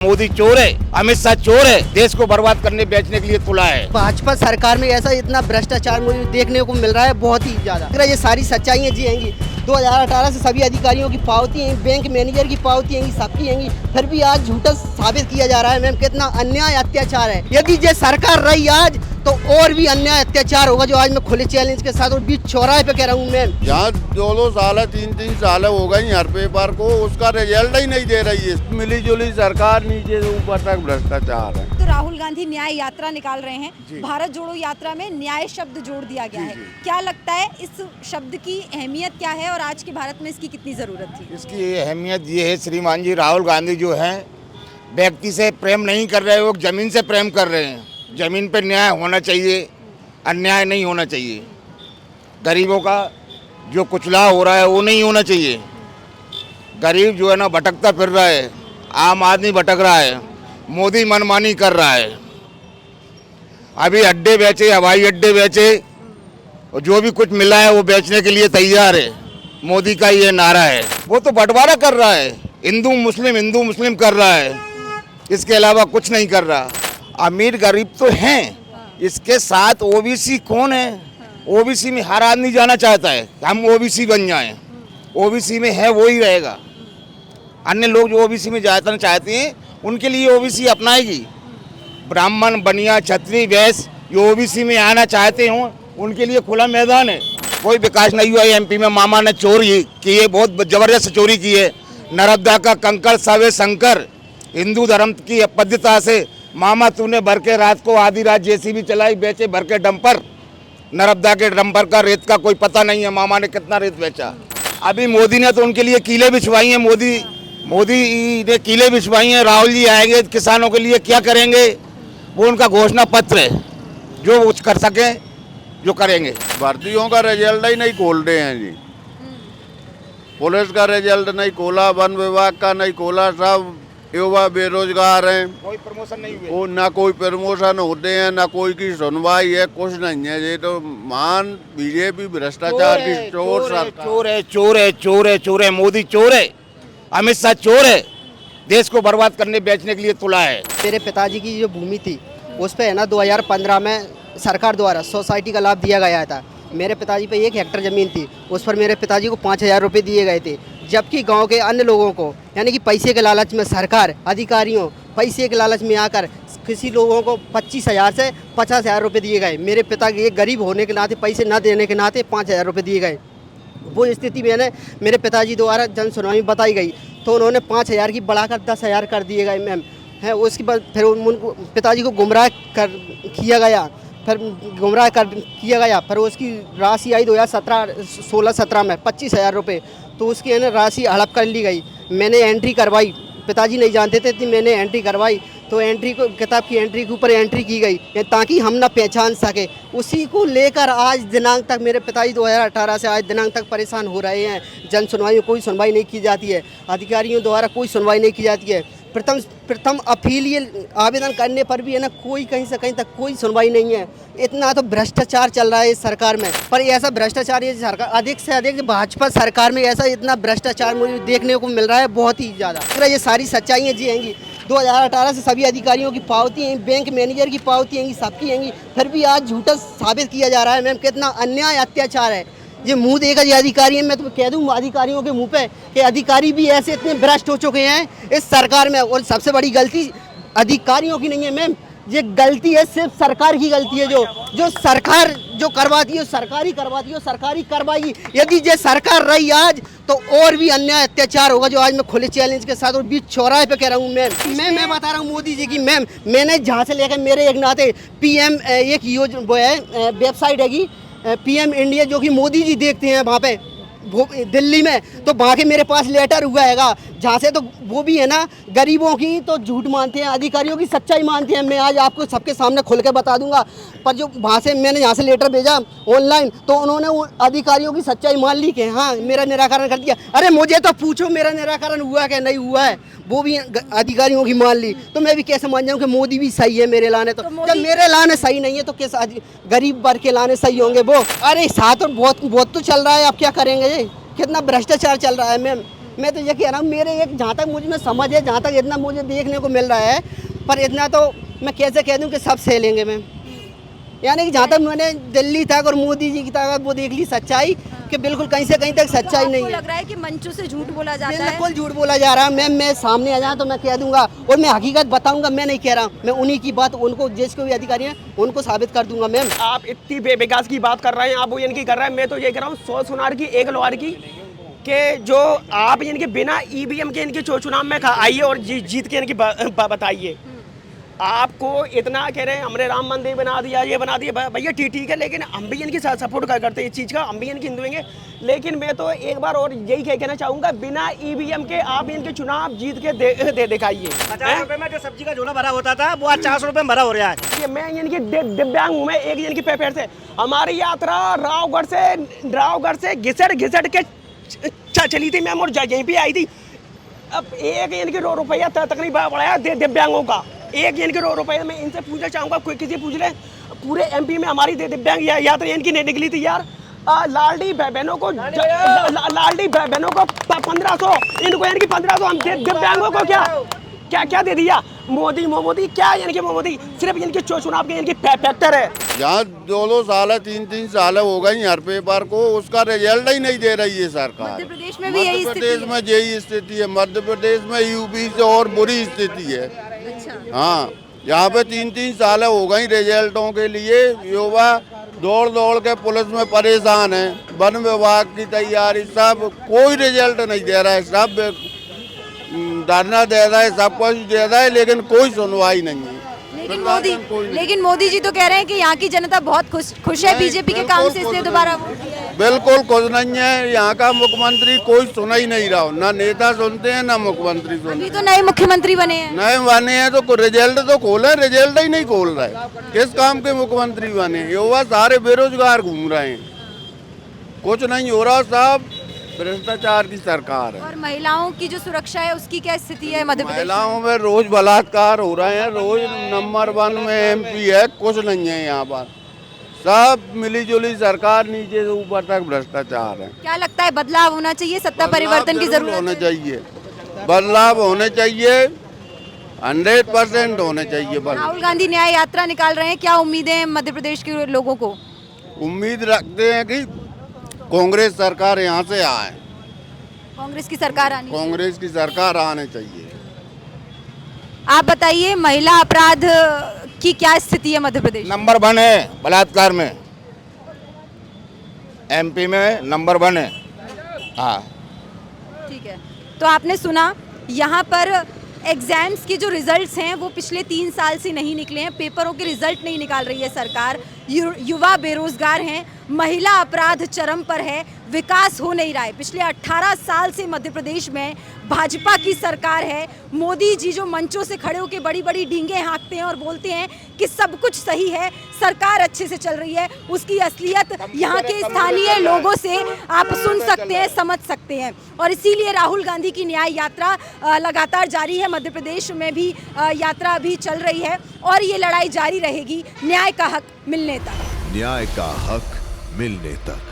मोदी चोर है, अमित शाह चोर है, देश को बर्बाद करने बेचने के लिए तुला है। भाजपा सरकार में ऐसा इतना भ्रष्टाचार मुझे देखने को मिल रहा है, बहुत ही ज्यादा। ये सारी सच्चाइयाँ जी आएंगी 2018 से सभी अधिकारियों की पावती है, बैंक मैनेजर की पावती है, सबकी है, फिर भी आज झूठा साबित किया जा रहा है मैम कितना अन्याय अत्याचार है। यदि ये सरकार रही आज तो और भी अन्याय अत्याचार होगा, जो आज मैं खुले चैलेंज के साथ और बीच चौराहे पे कह रहा हूँ मैम। जहाँ 2-2 साल 3-3 साल हो गई हर पेपर को, उसका रिजल्ट ही नहीं दे रही है। मिली जुली सरकार, नीचे से ऊपर तक भ्रष्टाचार है। तो राहुल गांधी न्याय यात्रा निकाल रहे हैं, भारत जोड़ो यात्रा में न्याय शब्द जोड़ दिया गया है। क्या लगता है इस शब्द की अहमियत क्या है और आज के भारत में इसकी कितनी जरूरत थी? इसकी अहमियत ये है, श्रीमान जी राहुल गांधी जो हैं व्यक्ति से प्रेम नहीं कर रहे, वो जमीन से प्रेम कर रहे हैं। जमीन पे न्याय होना चाहिए, अन्याय नहीं होना चाहिए। गरीबों का जो कुचला हो रहा है वो नहीं होना चाहिए। गरीब जो है ना भटकता फिर रहा है, आम आदमी भटक रहा है, मोदी मनमानी कर रहा है। अभी अड्डे बेचे, हवाई अड्डे बेचे, और जो भी कुछ मिला है वो बेचने के लिए तैयार है। मोदी का ये नारा है। वो तो बंटवारा कर रहा है, हिंदू मुस्लिम कर रहा है, इसके अलावा कुछ नहीं कर रहा। अमीर गरीब तो हैं, इसके साथ ओबीसी कौन है? ओबीसी में हर आदमी जाना चाहता है, हम ओबीसी बन जाएं। ओबीसी में है वो ही रहेगा। अन्य लोग जो ओबीसी में जाना चाहते हैं उनके लिए ओबीसी अपनाएगी। ब्राह्मण, बनिया, क्षत्रिय, वैश्य जो ओबीसी में आना चाहते हों उनके लिए खुला मैदान है। कोई विकास नहीं हुआ। एमपी में मामा ने चोरी की है, बहुत जबरदस्त चोरी की है। नर्मदा का कंकड़ सवे शंकर, हिंदू धर्म की पद्धति से मामा तूने भर के रात को आधी रात जेसीबी चलाई, बेचे भर के डंपर। नर्मदा के डंपर का रेत का कोई पता नहीं है, मामा ने कितना रेत बेचा। अभी मोदी ने तो उनके लिए कीले बिछवाई हैं, मोदी ने कीले बिछवाई हैं। राहुल जी आएंगे किसानों के लिए क्या करेंगे, वो उनका घोषणा पत्र है, जो कुछ कर सके जो करेंगे। भर्तियों का रिजल्ट ही नहीं खोल रहे हैं जी। पुलिस का रिजल्ट नहीं खोला, वन विभाग का नहीं खोला, सब युवा बेरोजगार हैं। कोई प्रमोशन नहीं हुए, वो ना कोई प्रमोशन होते हैं, ना कोई की सुनवाई है, कुछ नहीं है। ये तो मान बीजेपी भ्रष्टाचार की चोर सरकार। चोर है, मोदी चोर है, अमित शाह चोर है, देश को बर्बाद करने बेचने के लिए तुला है। मेरे पिताजी की जो भूमि थी उस पे है ना 2015 में सरकार द्वारा सोसाइटी का लाभ दिया गया था। मेरे पिताजी पे 1 हेक्टेयर ज़मीन थी, उस पर मेरे पिताजी को 5000 रुपये दिए गए थे। जबकि गांव के अन्य लोगों को यानी कि पैसे के लालच में सरकार अधिकारियों पैसे के लालच में आकर किसी लोगों को 25,000 से 50,000 रुपये दिए गए। मेरे पिता के गरीब होने के नाते, पैसे न देने के नाते 5,000 रुपये दिए गए। वो स्थिति मैंने मेरे पिताजी द्वारा जन सुनवाई बताई गई तो उन्होंने 5,000 की बढ़ाकर 10,000 कर दिए गए मैम है। उसके बाद फिर उनको पिताजी को गुमराह किया गया, फिर उसकी राशि आई 2016-17 में 25,000 रुपये। तो उसकी है ना राशि हड़प कर ली गई। मैंने एंट्री करवाई, पिताजी नहीं जानते थे, तो मैंने एंट्री करवाई। तो एंट्री को किताब की एंट्री के ऊपर एंट्री की गई ताकि हम ना पहचान सके। उसी को लेकर आज दिनांक तक मेरे पिताजी 2018 से आज दिनांक तक परेशान हो रहे हैं। जन सुनवाई में कोई सुनवाई नहीं की जाती है, अधिकारियों द्वारा कोई सुनवाई नहीं की जाती है। प्रथम अपील आवेदन करने पर भी है ना कोई कहीं से कहीं तक कोई सुनवाई नहीं है। इतना तो भ्रष्टाचार चल रहा है इस सरकार में। पर ऐसा भ्रष्टाचार ये सरकार अधिक से अधिक भाजपा सरकार में ऐसा इतना भ्रष्टाचार मुझे देखने को मिल रहा है, बहुत ही ज़्यादा। ये सारी सच्चाइयाँ जी आएंगी 2018 से सभी अधिकारियों की पावती है, बैंक मैनेजर की पावती है, सबकी है, फिर भी आज झूठा साबित किया जा रहा है मैम कितना अन्याय अत्याचार है। ये मुंह देकर ये अधिकारी है, मैं तो कह दूँ अधिकारियों के मुंह पे कि अधिकारी भी ऐसे इतने भ्रष्ट हो चुके हैं इस सरकार में। और सबसे बड़ी गलती अधिकारियों की नहीं है मैम, ये गलती है सिर्फ सरकार की गलती है। जो सरकार जो करवाती है सरकारी करवाती है, सरकारी करवाई। यदि ये सरकार रही आज तो और भी अन्याय अत्याचार होगा, जो आज मैं खुले चैलेंज के साथ और बीच चौराहे पे कह रहा हूँ मैम। मैं बता रहा हूँ मोदी जी की मैम, मैंने जहाँ से लेकर मेरे एक नाते PM एक योजना वो है वेबसाइट है PM इंडिया, जो कि मोदी जी देखते हैं वहाँ पे दिल्ली में, तो वहाँ के मेरे पास लेटर हुआ हैगा जहाँ से तो वो भी है ना गरीबों की तो झूठ मानते हैं, अधिकारियों की सच्चाई मानते हैं। मैं आज आपको सबके सामने खुल के बता दूंगा। पर जो वहाँ से मैंने यहाँ से लेटर भेजा ऑनलाइन तो उन्होंने अधिकारियों की सच्चाई मान ली कि हाँ मेरा निराकरण कर दिया। अरे मुझे तो पूछो मेरा निराकरण हुआ कि नहीं हुआ है, वो भी अधिकारियों की मान ली। तो मैं भी कैसे मान जाऊँ कि मोदी भी सही है मेरे लाने। तो जब मेरे लाने सही नहीं है तो कैसे गरीब वर्ग के लाने सही होंगे वो? अरे साथ और बहुत तो चल रहा है, आप क्या करेंगे? कितना भ्रष्टाचार चल रहा है मैम। मैं तो ये कह रहा हूँ, मेरे एक जहाँ तक मुझ में समझ है, जहाँ तक इतना मुझे देखने को मिल रहा है, पर इतना तो मैं कैसे कह दूँ कि सब सह लेंगे मैम। यानी कि जहाँ तक मैंने दिल्ली तक और मोदी जी की तक वो देख ली सच्चाई, कि बिल्कुल कहीं से कहीं तक सच्चाई नहीं है। लग रहा है कि मंचों से झूठ बोला जाता है। बिल्कुल झूठ बोला जा रहा है मैम। मैं सामने आ जाऊँ तो मैं कह दूंगा, और मैं हकीकत बताऊंगा, मैं नहीं कह रहा, मैं उन्हीं की बात उनको जिसको भी अधिकारी हैं उनको साबित कर दूंगा मैम। आप इतनी बेविकास की बात कर रहे हैं, आप वो इनकी कर रहे हैं, मैं तो ये कह रहा हूँ 100 सुनार की 1 लोहार की, कि जो आप इनके बिना ईवीएम के इनके चुनाव में आइए और जीत के इनकी बताइए। आपको इतना कह रहे हैं हमने राम मंदिर बना दिया, ये बना दिया, भैया ठीक है, लेकिन हम भी इनकी सपोर्ट करते हैं इस चीज़ का, हम भी इनकी हिंदुएंगे। लेकिन मैं तो एक बार और यही कहना चाहूँगा, बिना ईवीएम के आप इनके चुनाव जीत के दे दिखाइए। 50 रुपए में जो सब्जी का झोला भरा होता था वो आज 400 रुपए में भरा हो रहा है। मैं इनकी दिव्यांग हूँ, मैं एक इनकी पेपर से, हमारी यात्रा रावगढ़ से घिसट के चली थी मैम, और यहीं पे आई थी। अब एक इनके रुपया तकरीबन बढ़ाया दिव्यांगों का, एक इनके रुपये में इनसे पूछना चाहूँगा, कोई किसी पूछ ले, पूरे एमपी में हमारी दिव्यांग यात्रा इनकी नहीं निकली थी यार। लालडी बहनों को 1500, इनको इनकी 1500, हम दिव्यांगों को क्या दे दिया? मोदी क्या इनके मोदी सिर्फ इनके चुनाव के इनकी फैक्टर है। जहाँ 2 साल 3 साल हो गई हर पेपर को, उसका रिजल्ट ही नहीं दे रही है सरकार। मध्य प्रदेश में भी यही मध्य प्रदेश में यही स्थिति है, मध्य प्रदेश में यूपी से और बुरी स्थिति है। अच्छा। हाँ, यहाँ पे 3 साल हो गई रिजल्टों के लिए, युवा दौड़ के पुलिस में परेशान है, वन विभाग की तैयारी, सब कोई रिजल्ट नहीं दे रहा है, सब धरना दे रहा है, सब कुछ दे रहा है, लेकिन कोई सुनवाई नहीं है। लेकिन मोदी जी तो कह रहे हैं कि यहाँ की जनता बहुत खुश है बीजेपी के काम से, इसलिए दोबारा वोट दिया है। बिल्कुल कुछ नहीं है, यहाँ का मुख्यमंत्री कोई सुना ही नहीं रहा, ना नेता सुनते हैं ना मुख्यमंत्री सुनते। अभी तो नए मुख्यमंत्री बने हैं। नए बने हैं तो रिजल्ट तो खोले, रिजल्ट ही नहीं खोल रहा है। किस काम के मुख्यमंत्री बने? युवा सारे बेरोजगार घूम रहे हैं, कुछ नहीं हो रहा, सब भ्रष्टाचार की सरकार है। और महिलाओं की जो सुरक्षा है उसकी क्या स्थिति है मध्य प्रदेश? महिलाओं में रोज बलात्कार हो रहे हैं, रोज नंबर 1 में एमपी है, कुछ नहीं है यहाँ पर, सब मिली-जुली सरकार, नीचे से ऊपर तक भ्रष्टाचार है। क्या लगता है बदलाव होना चाहिए, सत्ता परिवर्तन की जरूरत होने है? चाहिए, बदलाव होने चाहिए, 100% होने चाहिए बदलाव। राहुल गांधी न्याय यात्रा निकाल रहे हैं, क्या उम्मीदें हैं मध्य प्रदेश के लोगों को? उम्मीद रखते हैं कि कांग्रेस सरकार यहाँ से आए, कांग्रेस की सरकार आनी चाहिए। कांग्रेस की सरकार आने चाहिए। आप बताइए महिला अपराध की क्या स्थिति है मध्य प्रदेश? नंबर 1 है बलात्कार में, एमपी में नंबर 1 है। हाँ ठीक है, तो आपने सुना यहाँ पर एग्जाम्स के जो रिजल्ट्स हैं वो पिछले 3 साल से नहीं निकले हैं, पेपरों के रिजल्ट नहीं निकाल रही है सरकार, युवा बेरोजगार हैं, महिला अपराध चरम पर है, विकास हो नहीं रहा है। पिछले 18 साल से मध्य प्रदेश में भाजपा की सरकार है। मोदी जी जो मंचों से खड़े होकर बड़ी बड़ी डींगे हाँकते हैं और बोलते हैं कि सब कुछ सही है, सरकार अच्छे से चल रही है, उसकी असलियत यहाँ के स्थानीय लोगों से आप सुन सकते हैं, समझ सकते हैं। और इसीलिए राहुल गांधी की न्याय यात्रा लगातार जारी है, मध्य प्रदेश में भी यात्रा अभी चल रही है और ये लड़ाई जारी रहेगी न्याय का हक मिलने तक। न्याय का हक मिलने तक।